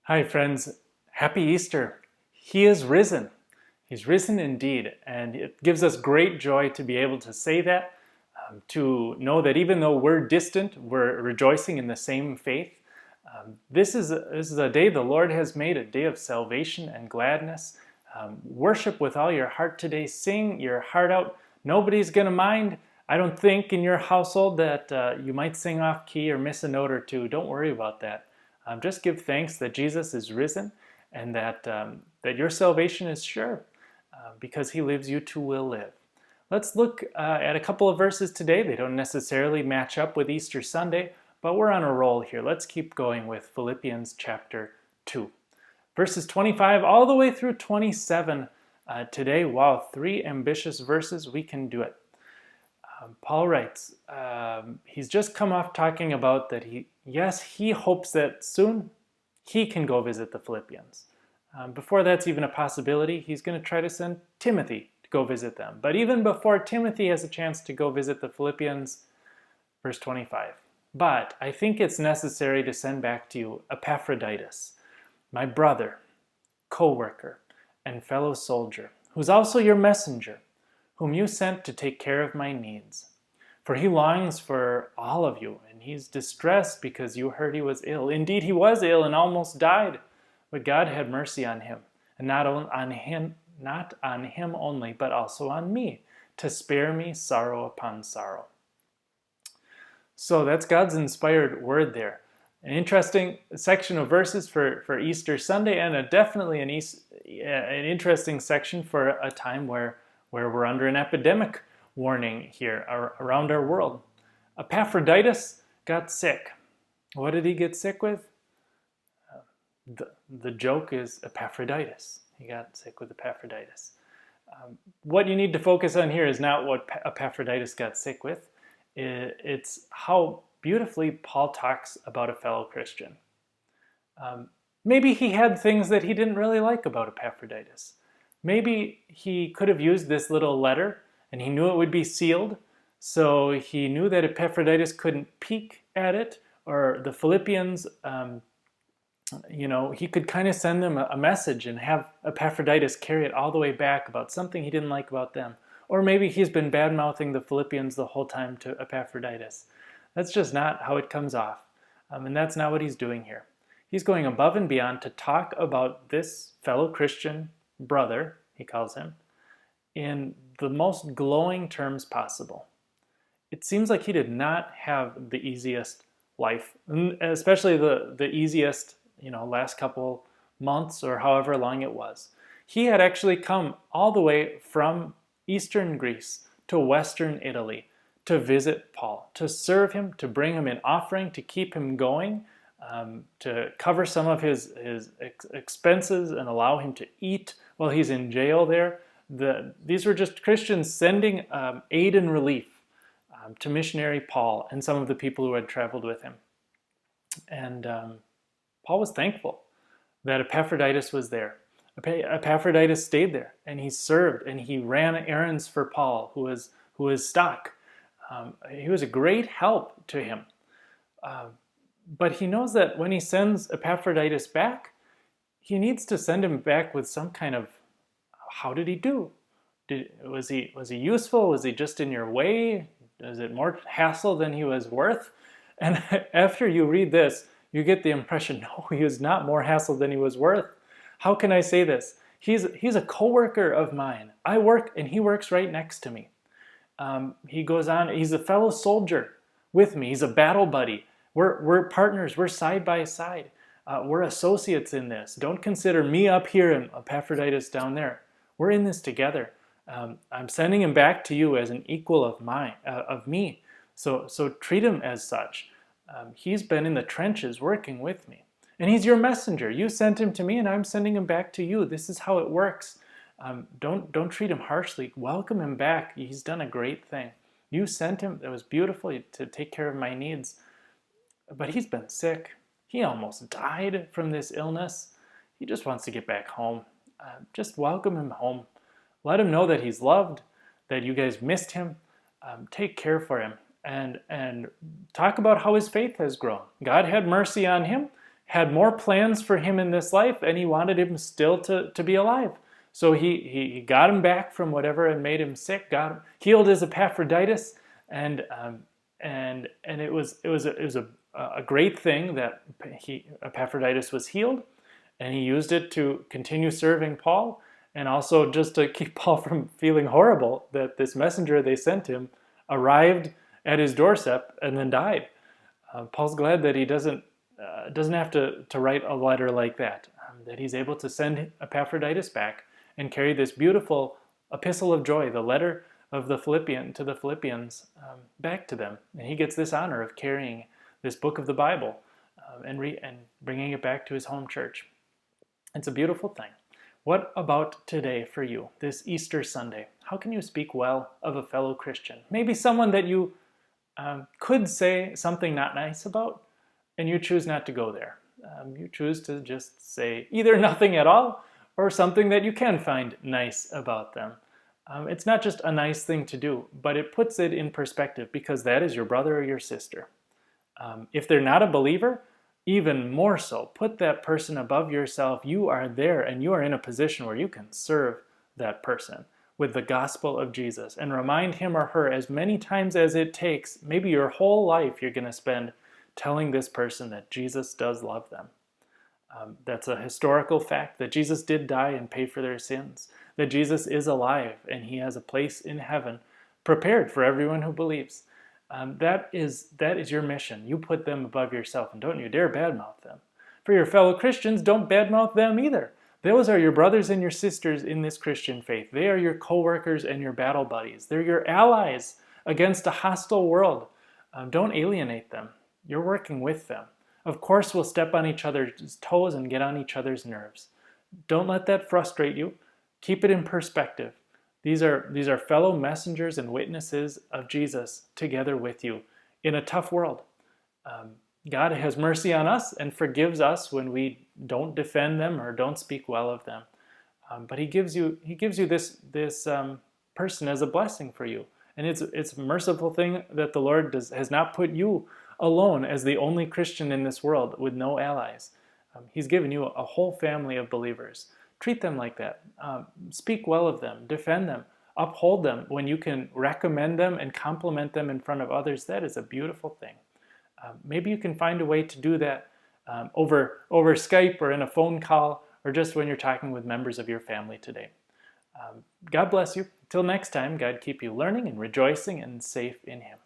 Hi, friends. Happy Easter. He is risen. He's risen indeed. And it gives us great joy to be able to say that, to know that even though we're distant, we're rejoicing in the same faith. This is a day the Lord has made, a day of salvation and gladness. Worship with all your heart today. Sing your heart out. Nobody's going to mind. I don't think in your household that you might sing off key or miss a note or two. Don't worry about that. Just give thanks that Jesus is risen and that your salvation is sure because he lives, you too will live. Let's look at a couple of verses today. They don't necessarily match up with Easter Sunday, but we're on a roll here. Let's keep going with Philippians chapter 2. Verses 25 all the way through 27 today. Wow, 3 ambitious verses. We can do it. Paul writes, he's just come off talking about that he hopes that soon he can go visit the Philippians. Before that's even a possibility, he's going to try to send Timothy to go visit them. But even before Timothy has a chance to go visit the Philippians, verse 25. But I think it's necessary to send back to you Epaphroditus, my brother, co-worker, and fellow soldier, who's also your messenger, whom you sent to take care of my needs. For he longs for all of you, and he's distressed because you heard he was ill. Indeed, he was ill and almost died, but God had mercy on him, and not on him only, but also on me, to spare me sorrow upon sorrow. So that's God's inspired word there. An interesting section of verses for Easter Sunday, and definitely an interesting section for a time where we're under an epidemic warning here around our world. Epaphroditus got sick. What did he get sick with? The joke is Epaphroditus. He got sick with Epaphroditus. What you need to focus on here is not what Epaphroditus got sick with. It's how beautifully Paul talks about a fellow Christian. Maybe he had things that he didn't really like about Epaphroditus. Maybe he could have used this little letter and he knew it would be sealed, so he knew that Epaphroditus couldn't peek at it, or the Philippians, he could kind of send them a message and have Epaphroditus carry it all the way back about something he didn't like about them. Or maybe he's been bad-mouthing the Philippians the whole time to Epaphroditus. That's just not how it comes off, and that's not what he's doing here. He's going above and beyond to talk about this fellow Christian brother, he calls him, in the most glowing terms possible. It seems like he did not have the easiest life, especially the easiest, last couple months or however long it was. He had actually come all the way from eastern Greece to western Italy to visit Paul, to serve him, to bring him an offering, to keep him going, to cover some of his expenses and allow him to eat while he's in jail there. These were just Christians sending aid and relief to missionary Paul and some of the people who had traveled with him. And Paul was thankful that Epaphroditus was there. Epaphroditus stayed there, and he served, and he ran errands for Paul, who was stuck. He was a great help to him. But he knows that when he sends Epaphroditus back, he needs to send him back with some kind of, how did he do? Was he useful? Was he just in your way? Was it more hassle than he was worth? And after you read this, you get the impression, no, he was not more hassle than he was worth. How can I say this? He's a co-worker of mine. I work and he works right next to me. He goes on, he's a fellow soldier with me. He's a battle buddy. We're partners. We're side by side. We're associates in this. Don't consider me up here and Epaphroditus down there. We're in this together. I'm sending him back to you as an equal of me. So treat him as such. He's been in the trenches working with me. And he's your messenger. You sent him to me and I'm sending him back to you. This is how it works. Don't treat him harshly. Welcome him back. He's done a great thing. You sent him. It was beautiful to take care of my needs. But he's been sick. He almost died from this illness. He just wants to get back home. Just welcome him home. Let him know that he's loved, that you guys missed him. Take care for him. And talk about how his faith has grown. God had mercy on him. had more plans for him in this life, and he wanted him still to be alive. So he got him back from whatever had made him sick, healed his Epaphroditus, and it was a great thing that Epaphroditus was healed, and he used it to continue serving Paul, and also just to keep Paul from feeling horrible that this messenger they sent him arrived at his doorstep and then died. Paul's glad that he doesn't have to write a letter like that, that he's able to send Epaphroditus back and carry this beautiful epistle of joy, the letter of the Philippians, back to them. And he gets this honor of carrying this book of the Bible and bringing it back to his home church. It's a beautiful thing. What about today for you, this Easter Sunday? How can you speak well of a fellow Christian? Maybe someone that you could say something not nice about, and you choose not to go there. You choose to just say either nothing at all or something that you can find nice about them. It's not just a nice thing to do, but it puts it in perspective, because that is your brother or your sister. If they're not a believer, even more so, put that person above yourself. You are there, and you are in a position where you can serve that person with the gospel of Jesus and remind him or her as many times as it takes. Maybe your whole life you're going to spend telling this person that Jesus does love them. That's a historical fact, that Jesus did die and pay for their sins, that Jesus is alive and he has a place in heaven prepared for everyone who believes. That is your mission. You put them above yourself, and don't you dare badmouth them. For your fellow Christians, don't badmouth them either. Those are your brothers and your sisters in this Christian faith. They are your co-workers and your battle buddies. They're your allies against a hostile world. Don't alienate them. You're working with them. Of course, we'll step on each other's toes and get on each other's nerves. Don't let that frustrate you. Keep it in perspective. These are fellow messengers and witnesses of Jesus together with you in a tough world. God has mercy on us and forgives us when we don't defend them or don't speak well of them. But He gives you this person as a blessing for you, and it's a merciful thing that the Lord has not put you alone as the only Christian in this world with no allies. He's given you a whole family of believers. Treat them like that. Speak well of them. Defend them. Uphold them. When you can recommend them and compliment them in front of others, that is a beautiful thing. Maybe you can find a way to do that over Skype or in a phone call, or just when you're talking with members of your family today. God bless you. Till next time, God keep you learning and rejoicing and safe in Him.